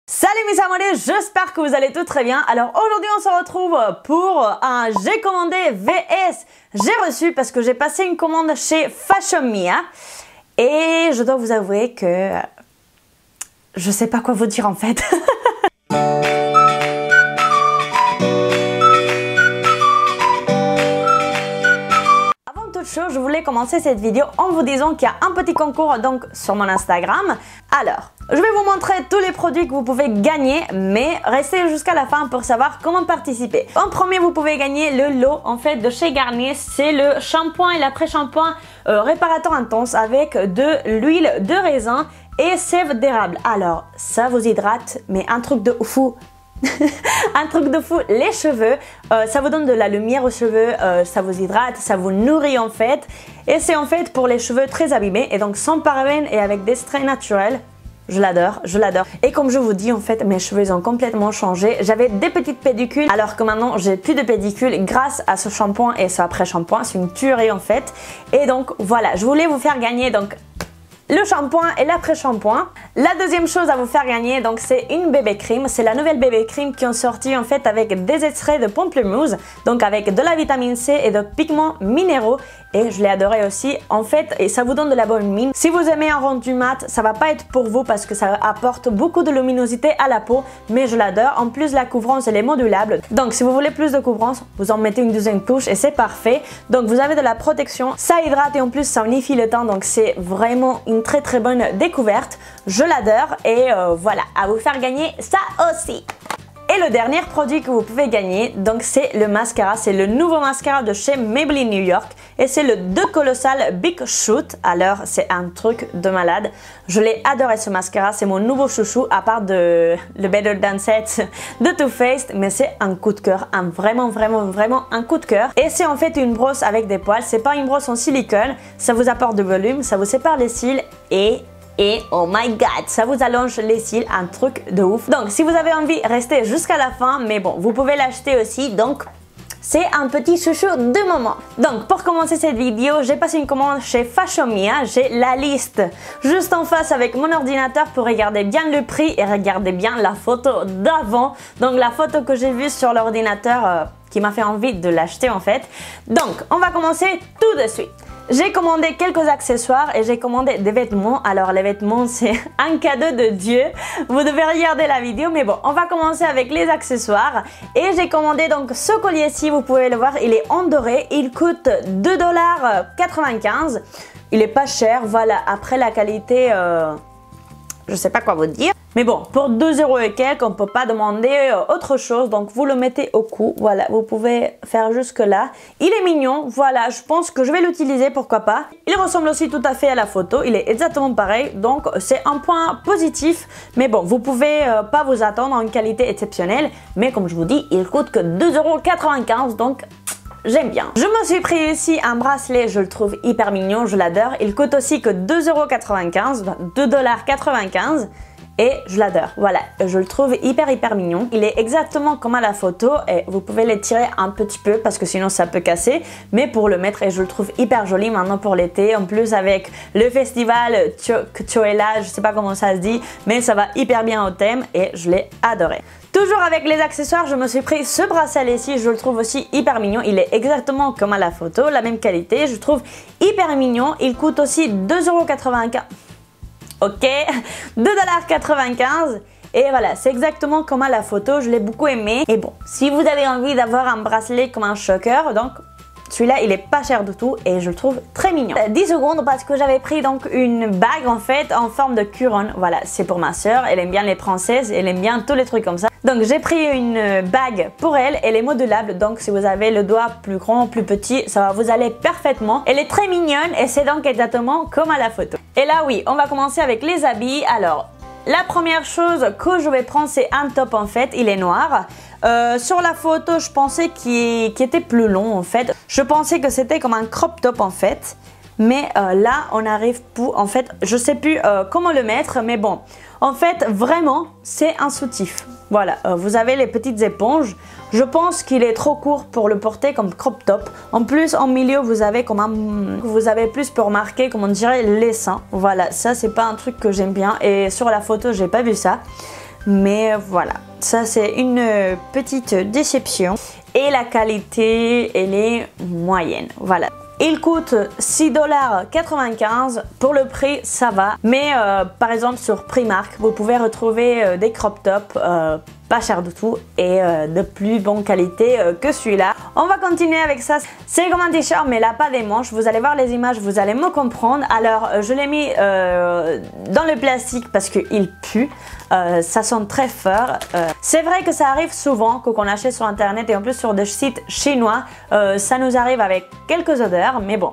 Salut mes amoureux, j'espère que vous allez tous très bien. Alors aujourd'hui on se retrouve pour un J'ai commandé VS. J'ai reçu parce que j'ai passé une commande chez Fashion Mia. Et je dois vous avouer que je sais pas quoi vous dire en fait. Je voulais commencer cette vidéo en vous disant qu'il y a un petit concours donc sur mon Instagram. Alors, je vais vous montrer tous les produits que vous pouvez gagner, mais restez jusqu'à la fin pour savoir comment participer. En premier, vous pouvez gagner le lot en fait de chez Garnier. C'est le shampoing et l'après-shampoing réparateur intense avec de l'huile de raisin et sève d'érable. Alors, ça vous hydrate, mais un truc de fou. Un truc de fou, les cheveux, ça vous donne de la lumière aux cheveux, ça vous hydrate, ça vous nourrit en fait. Et c'est en fait pour les cheveux très abîmés et donc sans parabènes et avec des strains naturels. Je l'adore, je l'adore. Et comme je vous dis, en fait, mes cheveux ont complètement changé. J'avais des petites pédicules, alors que maintenant, j'ai plus de pédicules grâce à ce shampoing et ce après-shampoing. C'est une tuerie, en fait. Et donc, voilà, je voulais vous faire gagner, donc, le shampoing et l'après-shampoing. La deuxième chose à vous faire gagner, donc c'est une bébé crème. C'est la nouvelle bébé crème qui ont sorti en fait avec des extraits de pamplemousse, donc avec de la vitamine C et de pigments minéraux. Et je l'ai adoré aussi en fait, et ça vous donne de la bonne mine. Si vous aimez un rendu mat, ça va pas être pour vous parce que ça apporte beaucoup de luminosité à la peau, mais je l'adore. En plus, la couvrance elle est modulable, donc si vous voulez plus de couvrance, vous en mettez une deuxième couche et c'est parfait. Donc vous avez de la protection, ça hydrate et en plus ça unifie le teint, donc c'est vraiment une très bonne découverte. Je l'adore et voilà, à vous faire gagner ça aussi. Et le dernier produit que vous pouvez gagner, donc c'est le mascara. C'est le nouveau mascara de chez Maybelline New York et c'est le The Colossal Big Shoot. Alors c'est un truc de malade. Je l'ai adoré ce mascara, c'est mon nouveau chouchou à part de le Better Than Set de Too Faced, mais c'est un coup de cœur, un vraiment un coup de cœur. Et c'est en fait une brosse avec des poils, c'est pas une brosse en silicone, ça vous apporte de volume, ça vous sépare les cils et oh my god, ça vous allonge les cils, un truc de ouf. Donc si vous avez envie, restez jusqu'à la fin, mais bon, vous pouvez l'acheter aussi, donc c'est un petit chouchou de moment. Donc pour commencer cette vidéo, j'ai passé une commande chez Fashion Mia. J'ai la liste juste en face avec mon ordinateur pour regarder bien le prix et regarder bien la photo d'avant. Donc la photo que j'ai vue sur l'ordinateur qui m'a fait envie de l'acheter en fait. Donc on va commencer tout de suite. J'ai commandé quelques accessoires et j'ai commandé des vêtements. Alors les vêtements c'est un cadeau de Dieu. Vous devez regarder la vidéo, mais bon, on va commencer avec les accessoires. Et j'ai commandé donc ce collier-ci, vous pouvez le voir, il est en doré. Il coûte 2,95 $. Il est pas cher, voilà. Après la qualité, je sais pas quoi vous dire. Mais bon, pour 2 € et quelques, on ne peut pas demander autre chose. Donc, vous le mettez au cou. Voilà, vous pouvez faire jusque là. Il est mignon. Voilà, je pense que je vais l'utiliser, pourquoi pas. Il ressemble aussi tout à fait à la photo. Il est exactement pareil. Donc, c'est un point positif. Mais bon, vous pouvez pas vous attendre à une qualité exceptionnelle. Mais comme je vous dis, il coûte que 2,95 €. Donc, j'aime bien. Je me suis pris ici un bracelet, je le trouve hyper mignon, je l'adore. Il coûte aussi que 2,95 €, 2,95 $. Et je l'adore, voilà, je le trouve hyper mignon. Il est exactement comme à la photo et vous pouvez l'étirer un petit peu parce que sinon ça peut casser. Mais pour le mettre, et je le trouve hyper joli maintenant pour l'été. En plus avec le festival Coachella, je sais pas comment ça se dit, mais ça va hyper bien au thème et je l'ai adoré. Toujours avec les accessoires, je me suis pris ce bracelet-ci, je le trouve aussi hyper mignon. Il est exactement comme à la photo, la même qualité, je le trouve hyper mignon. Il coûte aussi 2,95 €. Ok, 2,95 $. Et voilà, c'est exactement comme à la photo, je l'ai beaucoup aimé. Et bon, si vous avez envie d'avoir un bracelet comme un choker, donc celui-là, il est pas cher du tout et je le trouve très mignon. 10 secondes parce que j'avais pris donc une bague en fait en forme de couronne. Voilà, c'est pour ma soeur, elle aime bien les princesses, elle aime bien tous les trucs comme ça. Donc j'ai pris une bague pour elle, elle est modulable, donc si vous avez le doigt plus grand, plus petit, ça va vous aller parfaitement. Elle est très mignonne et c'est donc exactement comme à la photo. Et là oui, on va commencer avec les habits. Alors, la première chose que je vais prendre, c'est un top en fait, il est noir. Sur la photo, je pensais qu'il était plus long en fait. Je pensais que c'était comme un crop top en fait. Mais là, on arrive pour... En fait, je sais plus comment le mettre, mais bon. En fait, vraiment, c'est un soutif. Voilà, vous avez les petites éponges. Je pense qu'il est trop court pour le porter comme crop top. En plus, en milieu, vous avez comme un... Vous avez plus pour marquer, comme on dirait, les seins. Voilà, ça, c'est pas un truc que j'aime bien. Et sur la photo, j'ai pas vu ça. mais voilà, ça c'est une petite déception. Et la qualité, elle est moyenne, voilà. Il coûte 6,95 $. Pour le prix, ça va. Mais par exemple sur Primark, vous pouvez retrouver des crop tops pas cher du tout et de plus bonne qualité que celui-là. On va continuer avec ça. C'est comme un t-shirt mais là pas des manches. Vous allez voir les images, vous allez me comprendre. Alors je l'ai mis dans le plastique parce qu'il pue. Ça sent très fort. C'est vrai que ça arrive souvent qu'on achète sur internet et en plus sur des sites chinois. Ça nous arrive avec quelques odeurs mais bon.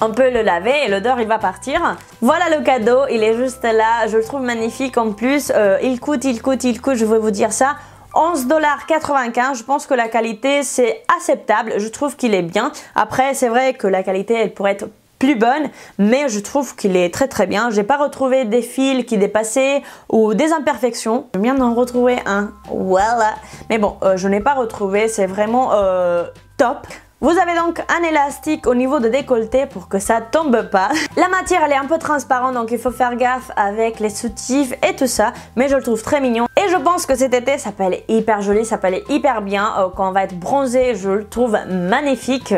On peut le laver et l'odeur il va partir. Voilà le cadeau, il est juste là, je le trouve magnifique en plus. Il coûte, je vais vous dire ça, 11,95 $. Je pense que la qualité c'est acceptable, je trouve qu'il est bien. Après c'est vrai que la qualité elle pourrait être plus bonne, mais je trouve qu'il est très bien. J'ai pas retrouvé des fils qui dépassaient ou des imperfections. Je viens d'en retrouver un, voilà. Mais bon, je n'ai pas retrouvé, c'est vraiment top. Vous avez donc un élastique au niveau de décolleté pour que ça tombe pas. La matière elle est un peu transparente donc il faut faire gaffe avec les soutifs et tout ça. Mais je le trouve très mignon. Et je pense que cet été ça peut aller hyper joli, ça peut aller hyper bien. Quand on va être bronzé, je le trouve magnifique.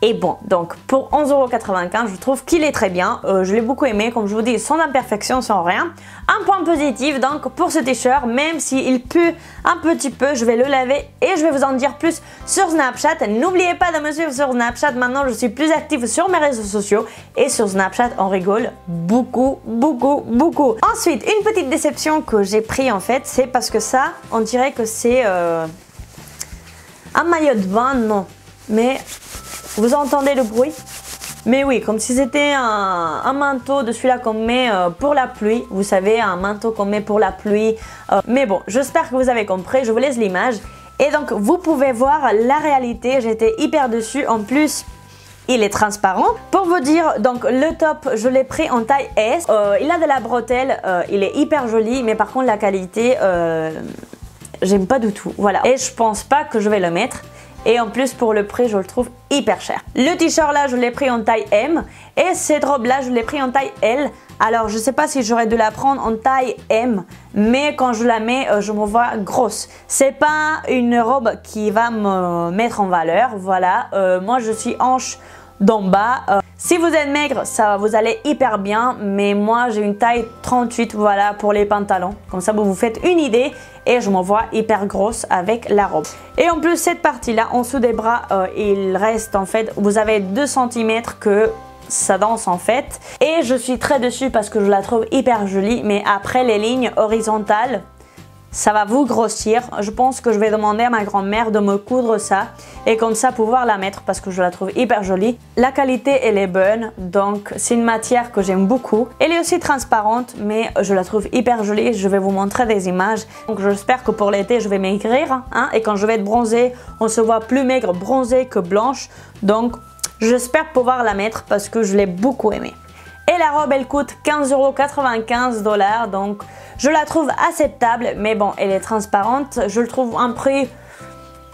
Et bon, donc pour 11,95 €, je trouve qu'il est très bien. Je l'ai beaucoup aimé, comme je vous dis, sans imperfection, sans rien. Un point positif donc pour ce t-shirt, même s'il pue un petit peu, je vais le laver et je vais vous en dire plus sur Snapchat. N'oubliez pas de me suivre sur Snapchat. Maintenant, je suis plus active sur mes réseaux sociaux et sur Snapchat, on rigole beaucoup. Ensuite, une petite déception que j'ai pris en fait, c'est parce que ça, on dirait que c'est un maillot de bain, non, mais vous entendez le bruit? Mais oui, comme si c'était un manteau de celui-là qu'on met pour la pluie. Vous savez, un manteau qu'on met pour la pluie. Mais bon, j'espère que vous avez compris. Je vous laisse l'image. Et donc, vous pouvez voir la réalité. J'étais hyper dessus. En plus, il est transparent. Pour vous dire, donc le top, je l'ai pris en taille S. Il a de la bretelle. Il est hyper joli. Mais par contre, la qualité, j'aime pas du tout. Voilà. Et je pense pas que je vais le mettre. Et en plus pour le prix je le trouve hyper cher. Le t-shirt là je l'ai pris en taille M et cette robe là je l'ai pris en taille L. Alors je sais pas si j'aurais dû la prendre en taille M, mais quand je la mets je me vois grosse. C'est pas une robe qui va me mettre en valeur, voilà. Moi je suis hanche d'en bas. Si vous êtes maigre, ça vous allez hyper bien, mais moi j'ai une taille 38, voilà, pour les pantalons. Comme ça vous vous faites une idée et je me vois hyper grosse avec la robe. Et en plus cette partie là, en dessous des bras, il reste en fait, vous avez 2 cm que ça danse en fait. Et je suis très dessus parce que je la trouve hyper jolie, mais après les lignes horizontales, ça va vous grossir. Je pense que je vais demander à ma grand-mère de me coudre ça et comme ça pouvoir la mettre parce que je la trouve hyper jolie. La qualité elle est bonne, donc c'est une matière que j'aime beaucoup. Elle est aussi transparente mais je la trouve hyper jolie. Je vais vous montrer des images. Donc j'espère que pour l'été je vais maigrir hein, et quand je vais être bronzée, on se voit plus maigre bronzée que blanche. Donc j'espère pouvoir la mettre parce que je l'ai beaucoup aimée. Et la robe elle coûte 15,95 $, donc je la trouve acceptable, mais bon elle est transparente, je le trouve un prix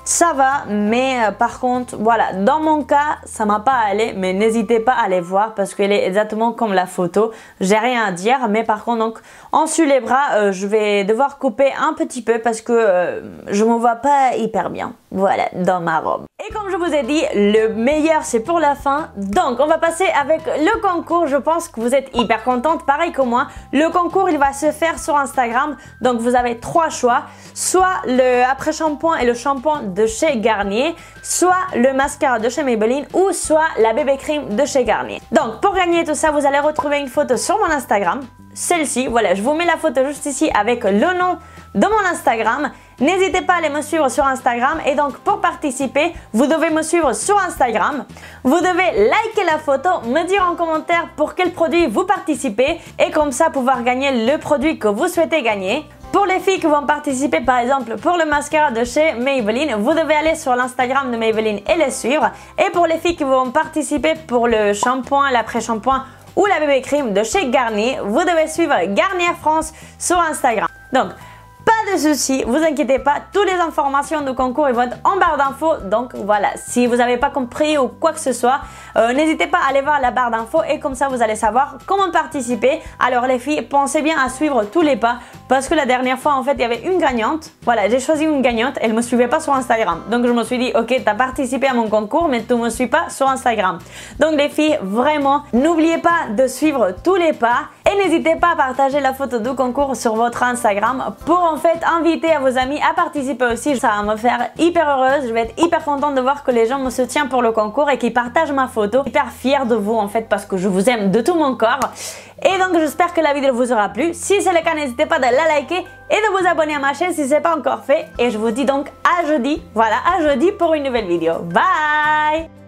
ça va, mais par contre voilà, dans mon cas ça m'a pas allé, mais n'hésitez pas à aller voir parce qu'elle est exactement comme la photo, j'ai rien à dire. Mais par contre donc en dessous les bras je vais devoir couper un petit peu parce que je me vois pas hyper bien, voilà, dans ma robe. Et comme je vous ai dit, le meilleur c'est pour la fin, donc on va passer avec le concours. Je pense que vous êtes hyper contente, pareil que moi. Le concours il va se faire sur Instagram, donc vous avez 3 choix, soit le après-shampoing et le shampoing de chez Garnier, soit le mascara de chez Maybelline ou soit la bébé cream de chez Garnier. Donc pour gagner tout ça, vous allez retrouver une photo sur mon Instagram, celle-ci, voilà, je vous mets la photo juste ici avec le nom de mon Instagram. N'hésitez pas à aller me suivre sur Instagram et donc pour participer, vous devez me suivre sur Instagram. Vous devez liker la photo, me dire en commentaire pour quel produit vous participez et comme ça pouvoir gagner le produit que vous souhaitez gagner. Pour les filles qui vont participer par exemple pour le mascara de chez Maybelline, vous devez aller sur l'Instagram de Maybelline et les suivre. Et pour les filles qui vont participer pour le shampoing, l'après-shampoing ou la bébé cream de chez Garnier, vous devez suivre Garnier France sur Instagram. Donc, pas pas de souci, vous inquiétez pas, toutes les informations du concours ils vont être en barre d'infos. Donc voilà, si vous n'avez pas compris ou quoi que ce soit, n'hésitez pas à aller voir la barre d'infos et comme ça vous allez savoir comment participer. Alors les filles, pensez bien à suivre tous les pas parce que la dernière fois en fait il y avait une gagnante. Voilà, j'ai choisi une gagnante, elle me suivait pas sur Instagram. Donc je me suis dit ok, tu as participé à mon concours mais tu me suis pas sur Instagram. Donc les filles, vraiment, n'oubliez pas de suivre tous les pas et n'hésitez pas à partager la photo du concours sur votre Instagram pour en fait inviter à vos amis à participer aussi. Ça va me faire hyper heureuse, je vais être hyper contente de voir que les gens me soutiennent pour le concours et qu'ils partagent ma photo. Hyper fière de vous en fait parce que je vous aime de tout mon corps. Et donc j'espère que la vidéo vous aura plu. Si c'est le cas, n'hésitez pas de la liker et de vous abonner à ma chaîne si ce n'est pas encore fait. Et je vous dis donc à jeudi, voilà, à jeudi pour une nouvelle vidéo. Bye!